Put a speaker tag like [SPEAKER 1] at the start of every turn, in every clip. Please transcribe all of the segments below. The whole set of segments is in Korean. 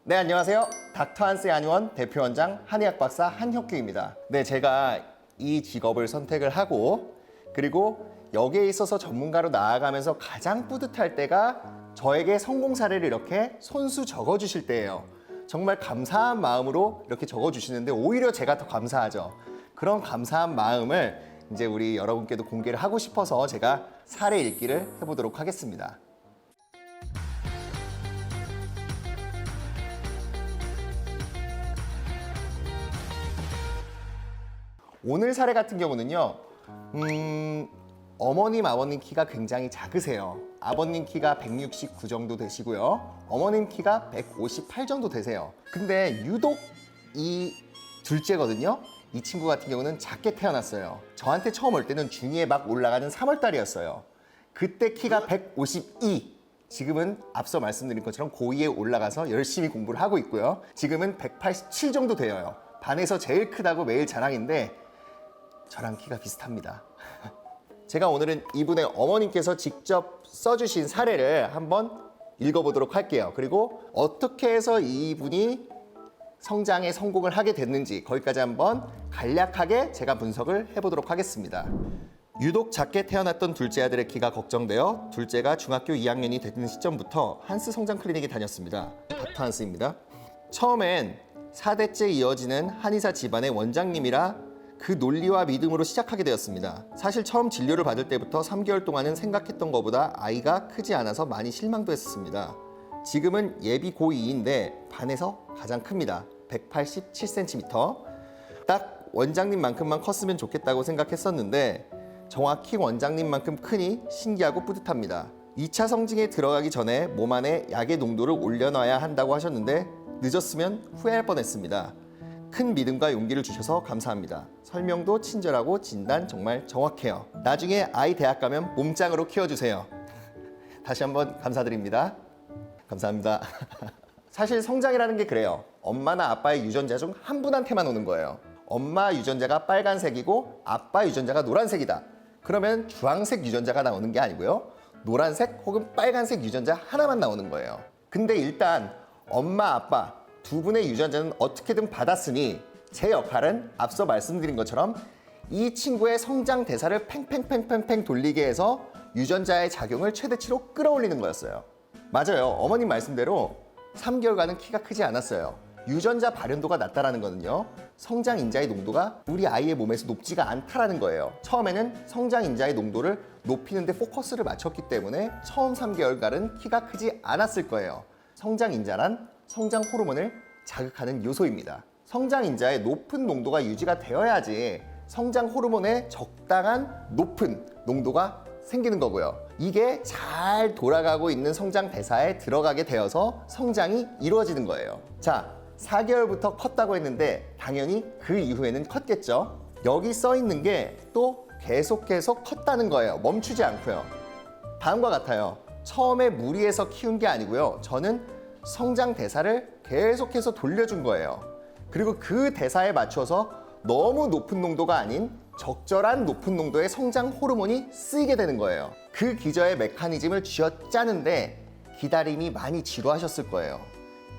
[SPEAKER 1] 네, 안녕하세요. 닥터 한스의 한의원 대표원장 한의학 박사 한혁규입니다. 네, 제가 이 직업을 선택을 하고 그리고 여기에 있어서 전문가로 나아가면서 가장 뿌듯할 때가 저에게 성공 사례를 이렇게 손수 적어주실 때예요. 정말 감사한 마음으로 이렇게 적어주시는데 오히려 제가 더 감사하죠. 그런 감사한 마음을 이제 우리 여러분께도 공개를 하고 싶어서 제가 사례 읽기를 해보도록 하겠습니다. 오늘 사례 같은 경우는요, 어머님, 아버님 키가 굉장히 작으세요. 아버님 키가 169 정도 되시고요. 어머님 키가 158 정도 되세요. 근데 유독 이 둘째거든요. 이 친구 같은 경우는 작게 태어났어요. 저한테 처음 올 때는 중2에 막 올라가는 3월달이었어요. 그때 키가 152. 지금은 앞서 말씀드린 것처럼 고2에 올라가서 열심히 공부를 하고 있고요. 지금은 187 정도 돼요. 반에서 제일 크다고 매일 자랑인데 저랑 키가 비슷합니다. 제가 오늘은 이분의 어머님께서 직접 써주신 사례를 한번 읽어보도록 할게요. 그리고 어떻게 해서 이분이 성장에 성공을 하게 됐는지 거기까지 한번 간략하게 제가 분석을 해보도록 하겠습니다. 유독 작게 태어났던 둘째 아들의 키가 걱정되어 둘째가 중학교 2학년이 되는 시점부터 한스 성장 클리닉에 다녔습니다. 닥터 한스입니다. 처음엔 4대째 이어지는 한의사 집안의 원장님이라 그 논리와 믿음으로 시작하게 되었습니다. 사실 처음 진료를 받을 때부터 3개월 동안은 생각했던 것보다 아이가 크지 않아서 많이 실망도 했었습니다. 지금은 예비 고2인데 반에서 가장 큽니다. 187cm. 딱 원장님만큼만 컸으면 좋겠다고 생각했었는데 정확히 원장님만큼 크니 신기하고 뿌듯합니다. 2차 성징에 들어가기 전에 몸 안에 약의 농도를 올려놔야 한다고 하셨는데 늦었으면 후회할 뻔했습니다. 큰 믿음과 용기를 주셔서 감사합니다. 설명도 친절하고 진단 정말 정확해요. 나중에 아이 대학 가면 몸짱으로 키워주세요. 다시 한번 감사드립니다. 감사합니다. 사실 성장이라는 게 그래요. 엄마나 아빠의 유전자 중 한 분한테만 오는 거예요. 엄마 유전자가 빨간색이고 아빠 유전자가 노란색이다. 그러면 주황색 유전자가 나오는 게 아니고요. 노란색 혹은 빨간색 유전자 하나만 나오는 거예요. 근데 일단 엄마, 아빠 두 분의 유전자는 어떻게든 받았으니 제 역할은 앞서 말씀드린 것처럼 이 친구의 성장 대사를 팽팽팽팽팽 돌리게 해서 유전자의 작용을 최대치로 끌어올리는 거였어요. 맞아요. 어머님 말씀대로 3개월간은 키가 크지 않았어요. 유전자 발현도가 낮다라는 거는요. 성장 인자의 농도가 우리 아이의 몸에서 높지가 않다라는 거예요. 처음에는 성장 인자의 농도를 높이는 데 포커스를 맞췄기 때문에 처음 3개월간은 키가 크지 않았을 거예요. 성장 인자란 성장 호르몬을 자극하는 요소입니다. 성장 인자의 높은 농도가 유지가 되어야지 성장 호르몬의 적당한 높은 농도가 생기는 거고요. 이게 잘 돌아가고 있는 성장 대사에 들어가게 되어서 성장이 이루어지는 거예요. 자, 4개월부터 컸다고 했는데 당연히 그 이후에는 컸겠죠. 여기 써 있는 게 또 계속해서 컸다는 거예요. 멈추지 않고요. 다음과 같아요. 처음에 무리해서 키운 게 아니고요. 저는 성장 대사를 계속해서 돌려준 거예요. 그리고 그 대사에 맞춰서 너무 높은 농도가 아닌 적절한 높은 농도의 성장 호르몬이 쓰이게 되는 거예요. 그 기저의 메커니즘을 쥐어짜는데 기다림이 많이 지루하셨을 거예요.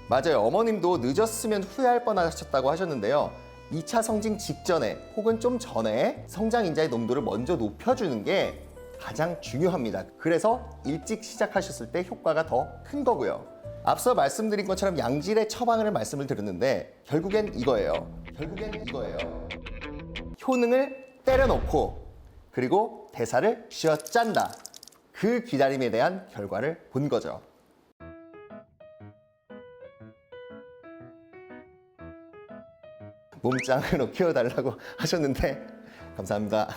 [SPEAKER 1] 맞아요. 어머님도 늦었으면 후회할 뻔하셨다고 하셨는데요. 2차 성징 직전에 혹은 좀 전에 성장 인자의 농도를 먼저 높여주는 게 가장 중요합니다. 그래서 일찍 시작하셨을 때 효과가 더 큰 거고요. 앞서 말씀드린 것처럼 양질의 처방을 말씀을 드렸는데 결국엔 이거예요. 효능을 때려놓고 그리고 대사를 쥐어짠다. 그 기다림에 대한 결과를 본 거죠. 몸짱으로 키워달라고 하셨는데 감사합니다.